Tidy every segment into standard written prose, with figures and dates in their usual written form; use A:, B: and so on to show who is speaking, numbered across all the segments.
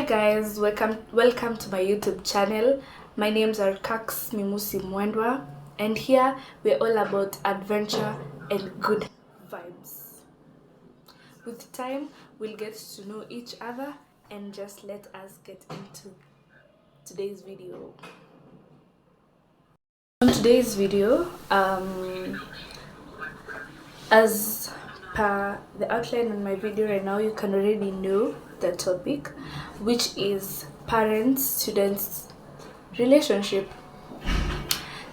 A: guys, welcome to my YouTube channel. My names are Kax Mimusi Mwendwa, and here we're all about adventure and good vibes. With time, we'll get to know each other, and just let us get into today's video. On today's video, as per the outline on my video right now, you can already know the topic, which is parent-students relationship.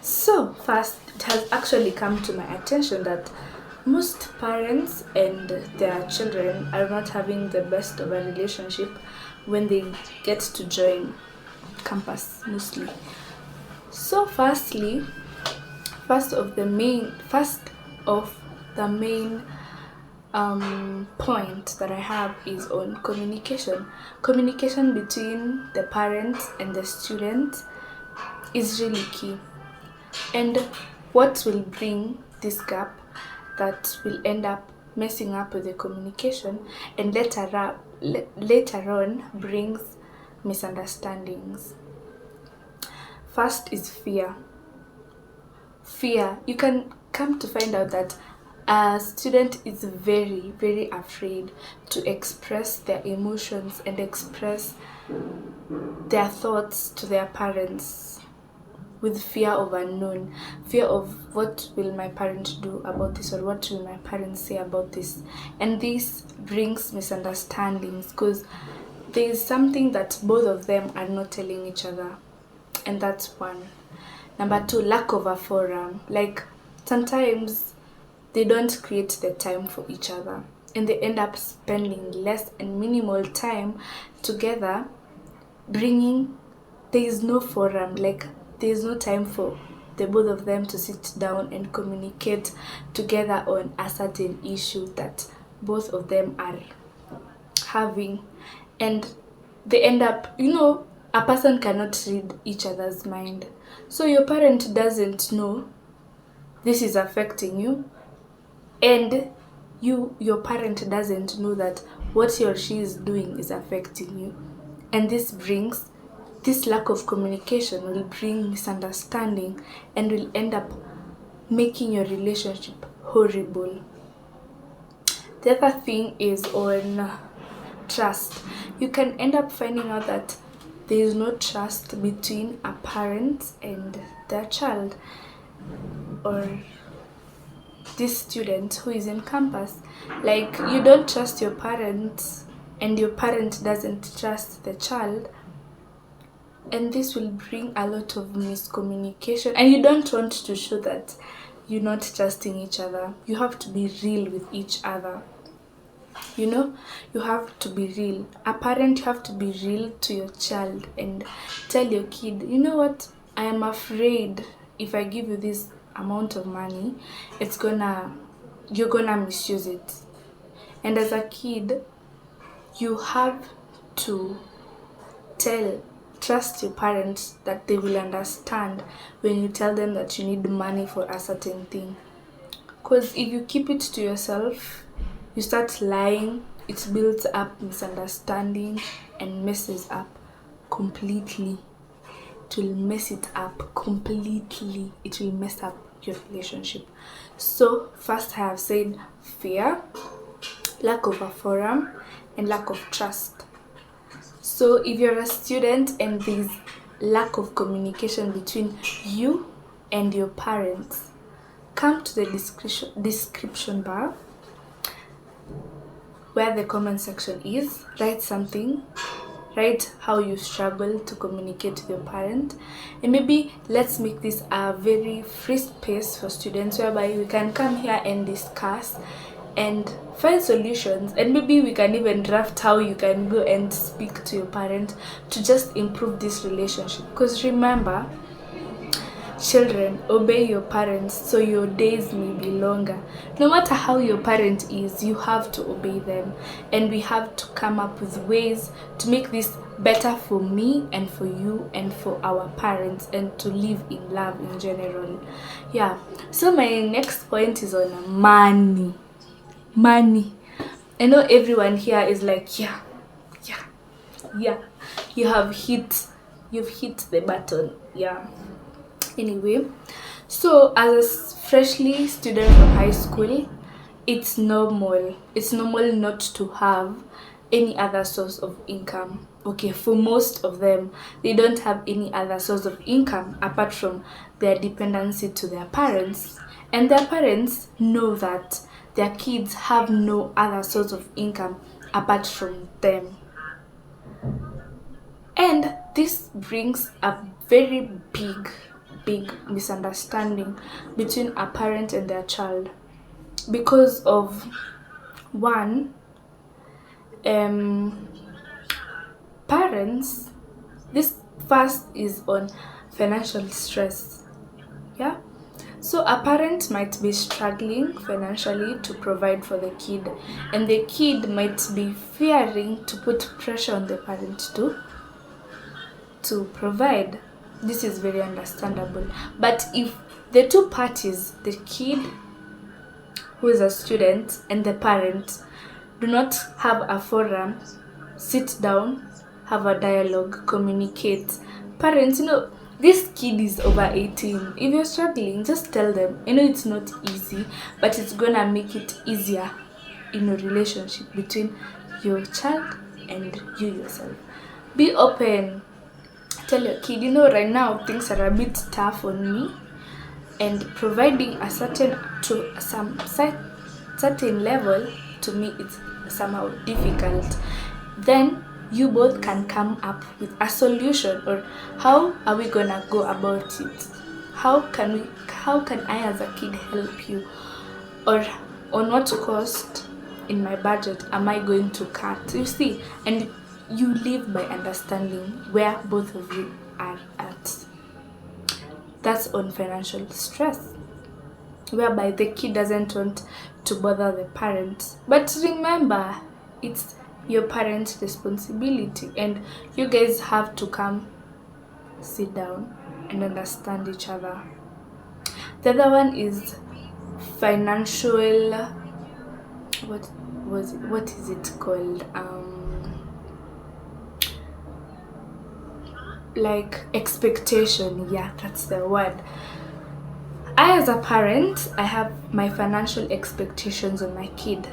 A: So first, it has actually come to my attention that most parents and their children are not having the best of a relationship when they get to join campus mostly. So first of the main point that I have is on communication. Communication between the parents and the student is really key. And what will bring this gap that will end up messing up with the communication and later on brings misunderstandings. First is fear. You can come to find out that a student is very, very afraid to express their emotions and express their thoughts to their parents, with fear of unknown, fear of what will my parents do about this, or what will my parents say about this. And this brings misunderstandings because there is something that both of them are not telling each other, and that's one. Number two, lack of a forum. Like sometimes they don't create the time for each other, and they end up spending less and minimal time together, there is no forum, like there is no time for the both of them to sit down and communicate together on a certain issue that both of them are having. And they end up, a person cannot read each other's mind. So your parent doesn't know this is affecting you, and your parent doesn't know that what he or she is doing is affecting you. And this lack of communication will bring misunderstanding and will end up making your relationship horrible. The other thing is on trust. You can end up finding out that there is no trust between a parent and their child, or this student who is in campus. Like, you don't trust your parents and your parent doesn't trust the child, and this will bring a lot of miscommunication, and you don't want to show that you're not trusting each other. You have to be real with each other. You have to be real. A parent, you have to be real to your child and tell your kid, you know what, I am afraid if I give you this amount of money, you're gonna misuse it. And as a kid, you have to trust your parents that they will understand when you tell them that you need money for a certain thing. Because if you keep it to yourself, you start lying, it builds up misunderstanding and messes up completely. It will mess it up completely. It will mess up your relationship. So first, I have said fear, lack of a forum, and lack of trust. So if you're a student and there's lack of communication between you and your parents, come to the description bar where the comment section is. Write something. Write how you struggle to communicate with your parent, and maybe let's make this a very free space for students whereby we can come here and discuss and find solutions, and maybe we can even draft how you can go and speak to your parent to just improve this relationship. Because remember, children, obey your parents so your days may be longer. No matter how your parent is, you have to obey them, and we have to come up with ways to make this better for me and for you and for our parents, and to live in love in general. Yeah, so my next point is on money. I know everyone here is like, yeah, Yeah, you have hit you've hit the button. Yeah. Anyway, so as a freshly student from high school, it's normal not to have any other source of income. Okay, for most of them, they don't have any other source of income apart from their dependency to their parents, and their parents know that their kids have no other source of income apart from them. And this brings a very big misunderstanding between a parent and their child because of one, um parents. This first is on financial stress. Yeah. So a parent might be struggling financially to provide for the kid, and the kid might be fearing to put pressure on the parent to provide. This is very understandable. But if the two parties, the kid who is a student and the parent, do not have a forum, sit down, have a dialogue, communicate. Parents, this kid is over 18. If you're struggling, just tell them. It's not easy, but it's gonna make it easier in a relationship between your child and you yourself. Be open. Tell your kid, right now things are a bit tough on me, and providing a certain level to me it's somehow difficult. Then you both can come up with a solution, or how are we gonna go about it? How can I as a kid help you, or on what cost in my budget am I going to cut? You see, and you live by understanding where both of you are at. That's on financial stress, whereby the kid doesn't want to bother the parents. But remember, it's your parents' responsibility, and you guys have to come sit down and understand each other. The other one is financial, what is it called? Like expectation. Yeah, that's the word. I, as a parent, I have my financial expectations on my kid.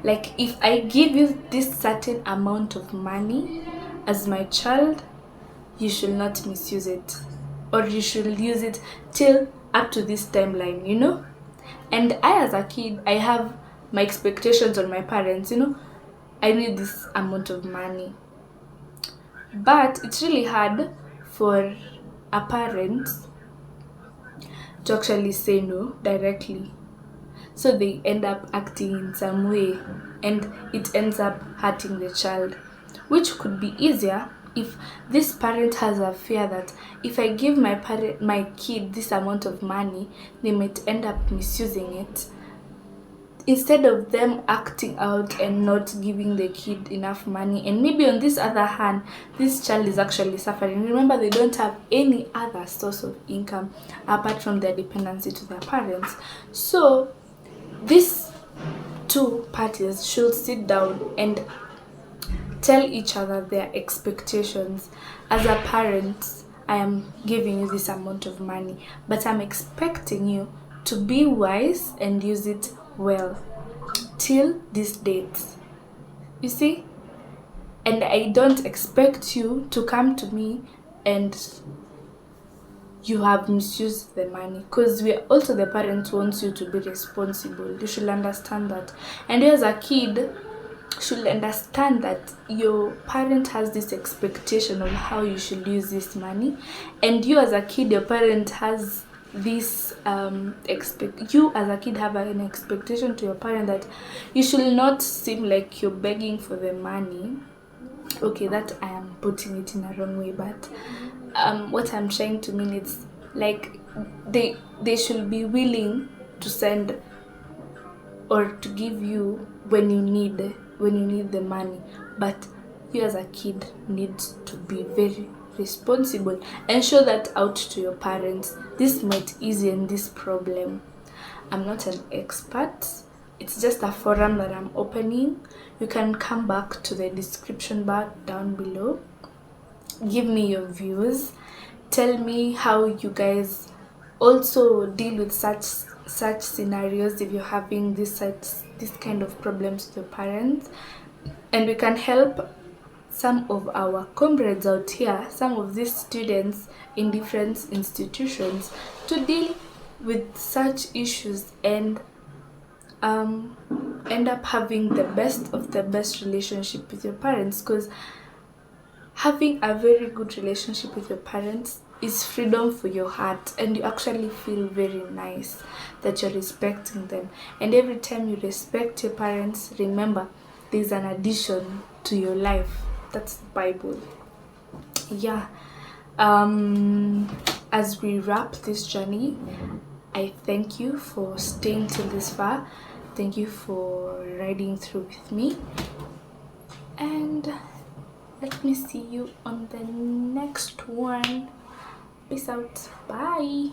A: Like, if I give you this certain amount of money as my child, you should not misuse it, or you should use it till up to this timeline. And I, as a kid, I have my expectations on my parents. I need this amount of money. But it's really hard for a parent to actually say no directly. So they end up acting in some way, and it ends up hurting the child, which could be easier if this parent has a fear that if I give my kid this amount of money, they might end up misusing it. Instead of them acting out and not giving the kid enough money, and maybe on this other hand, this child is actually suffering. Remember, they don't have any other source of income apart from their dependency to their parents. So these two parties should sit down and tell each other their expectations. As a parent, I am giving you this amount of money, but I'm expecting you to be wise and use it well till this date. You see? And I don't expect you to come to me and you have misused the money, because we also, the parents wants you to be responsible. You should understand that. And you as a kid should understand that your parent has this expectation of how you should use this money, and you as a kid, your parent has this you as a kid have an expectation to your parent that you should not seem like you're begging for the money. Okay, that I am putting it in a wrong way, but what I'm trying to mean is, like, they should be willing to send or to give you when you need the money, but you as a kid need to be very responsible and show that out to your parents. This might ease in this problem. I'm not an expert, it's just a forum that I'm opening. You can come back to the description bar down below, give me your views, tell me how you guys also deal with such scenarios if you're having this kind of problems with your parents, and we can help some of our comrades out here, some of these students in different institutions, to deal with such issues and end up having the best of the best relationship with your parents. Because having a very good relationship with your parents is freedom for your heart, and you actually feel very nice that you're respecting them. And every time you respect your parents, remember there's an addition to your life. That's the Bible. Yeah. As we wrap this journey, I thank you for staying till this far. Thank you for riding through with me, and let me see you on the next one. Peace out. Bye.